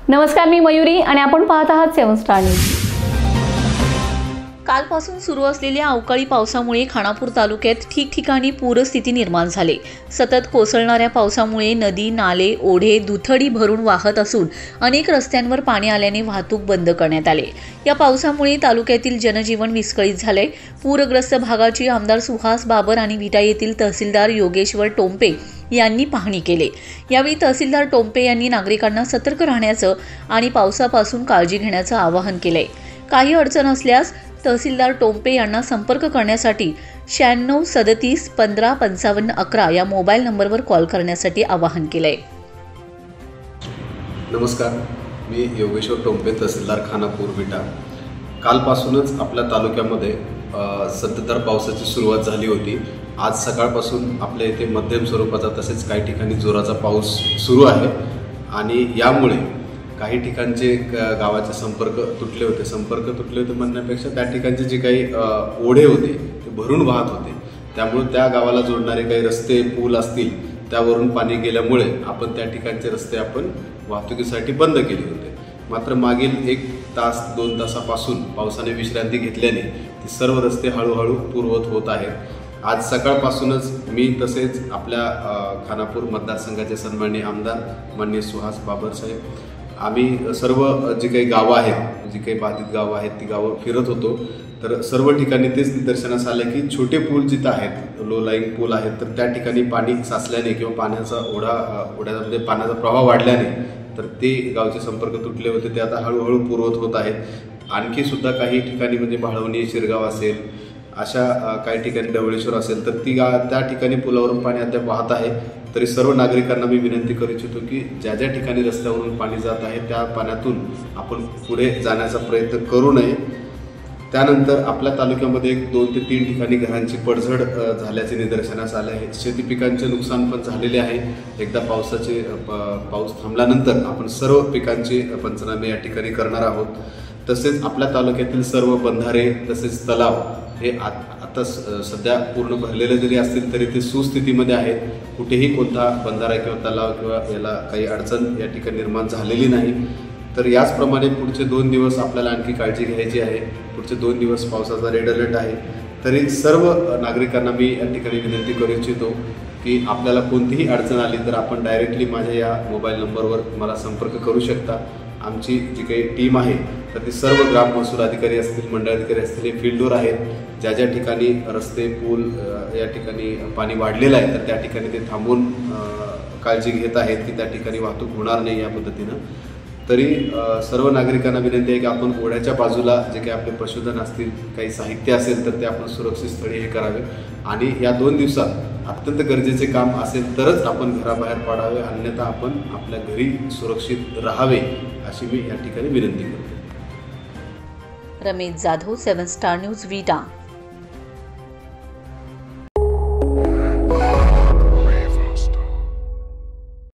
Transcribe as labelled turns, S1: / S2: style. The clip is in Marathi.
S1: नमस्कार, मी मयुरी आणि आपण पाहत आहात 7 स्टार न्यूज।
S2: कालपासून सुरू असलेल्या अवकाळी पावसामुळे खानापूर तालुक्यात ठिकठिकाणी पूरस्थिती निर्माण झाली। सतत कोसळणाऱ्या पावसामुळे नदी, नाले, ओढे दुथडी भरून वाहत असून अनेक रस्त्यांवर पाणी आल्याने वाहतूक बंद करण्यात आली। या पावसामुळे तालुक्यातील जनजीवन विस्कळीत झाले। पूरग्रस्त भागाची आमदार सुहास बाबर आणि विटा येथील तहसीलदार योगेश्वर टोंपे यांनी पाहणी केली। यावेळी तहसीलदार टोंपे यांनी नागरिकांना सतर्क राहण्याचं आणि पावसापासून काळजी घेण्याचं आवाहन केले। काही अडचण असल्यास तहसीलदार टोंपे यांना संपर्क करण्यासाठी 96 37 15 55 11 या मोबाईल नंबरवर कॉल करण्यासाठी आवाहन केले।
S3: नमस्कार, मी योगेश्वर टोंपे, तहसीलदार खानापूर विटा। कालपासूनच आपल्या तालुक्यामध्ये संततधार पावसाची सुरुवात झाली होती। आज सकाळपासून आपल्या इथे मध्यम स्वरूपाचा तसेच काही ठिकाणी जोराचा पाऊस सुरू आहे आणि यामुळे काही ठिकाणचे गावाचे संपर्क तुटले होते म्हणण्यापेक्षा त्या ठिकाणचे जे काही ओढे होते ते भरून वाहत होते। त्यामुळे त्या गावाला जोडणारे काही रस्ते, पूल असतील त्यावरून पाणी गेल्यामुळे आपण त्या ठिकाणचे रस्ते आपण वाहतुकीसाठी बंद केले होते। मात्र मागील 1 तास 2 तासापासून पावसाने विश्रांती घेतल्याने ते सर्व रस्ते हळूहळू पूर्ववत होत आहेत। आज सकाळपासूनच मी तसेच आपल्या खानापूर मतदारसंघाचे सन्माननीय आमदार माननीय सुहास बाबर साहेब, आम्ही सर्व जी काही गावं आहेत, जी काही बाधित गावं आहेत ती गावं फिरत होतो। तर सर्व ठिकाणी तेच निदर्शनास आलं की छोटे पूल जिथं आहेत, लो लाईंग पूल आहेत, तर त्या ठिकाणी पाणी साचल्याने किंवा पाण्याचा ओढ्यामध्ये पाण्याचा प्रवाह वाढल्याने तर ते गावचे संपर्क तुटले होते, ते आता हळूहळू पूर्ववत होत आहेत। आणखी सुद्धा काही ठिकाणी म्हणजे भाळवणी, शिरगाव असेल, अशा काही ठिकाणी ढवळेश्वर असेल तर त्या ठिकाणी पुलावरून पाणी अद्याप वाहत आहे। तरी सर्व नागरिकांना मी विनंती करू इच्छितो की ज्या ज्या ठिकाणी रस्त्यावरून पाणी जात आहे त्या पाण्यातून आपण पुढे जाण्याचा प्रयत्न करू नये। त्यानंतर आपल्या तालुक्यामध्ये 2 ते 3 ठिकाणी घरांची पडझड झाल्याचे निदर्शनास आले आहे। शेती पिकांचे नुकसान पण झालेले आहे। एकदा पाऊस थांबल्यानंतर आपण सर्व पिकांचे पंचनामे या ठिकाणी करणार आहोत। तसेच आपल्या तालुक्यातील सर्व बंधारे तसेच तलाव हे आता सध्या पूर्ण भरलेले जरी असतील तरी ते सुस्थितीमध्ये आहेत। कुठेही कोणता बंधारा किंवा तलाव किंवा याला काही अडचण या ठिकाणी निर्माण झालेली नाही। तर याचप्रमाणे पुढचे 2 दिवस आपल्याला आणखी काळजी घ्यायची आहे। पुढचे 2 दिवस पावसाचा रेड अलर्ट आहे। तरी सर्व नागरिकांना मी या ठिकाणी विनंती करू इच्छितो की आपल्याला कोणतीही अडचण आली तर आपण डायरेक्टली माझ्या या मोबाईल नंबरवर मला संपर्क करू शकता। आमची जी काही टीम आहे तर ती सर्व ग्राम महसूल अधिकारी असतील, मंडळ अधिकारी असतील, हे फील्डवर आहेत। ज्या ज्या ठिकाणी रस्ते, पूल या ठिकाणी पाणी वाढलेलं आहे तर त्या ठिकाणी ते थांबून काळजी घेत आहेत की त्या ठिकाणी वाहतूक होणार नाही या पद्धतीनं। तरी सर्व नागरिकांना विनंती आहे की आपण ओढ्याच्या बाजूला जे काही आपले पशुधन असतील, काही साहित्य असेल तर ते आपण सुरक्षित स्थळी हे करावे आणि या 2 दिवसात अत्यंत गरजेचे काम असेल तरच आपण घराबाहेर पडावे, अन्यथा आपण आपल्या घरी सुरक्षित राहावे अशी मी या ठिकाणी विनंती करतो।
S2: रमेश जाधव, 7 स्टार न्यूज, विटा।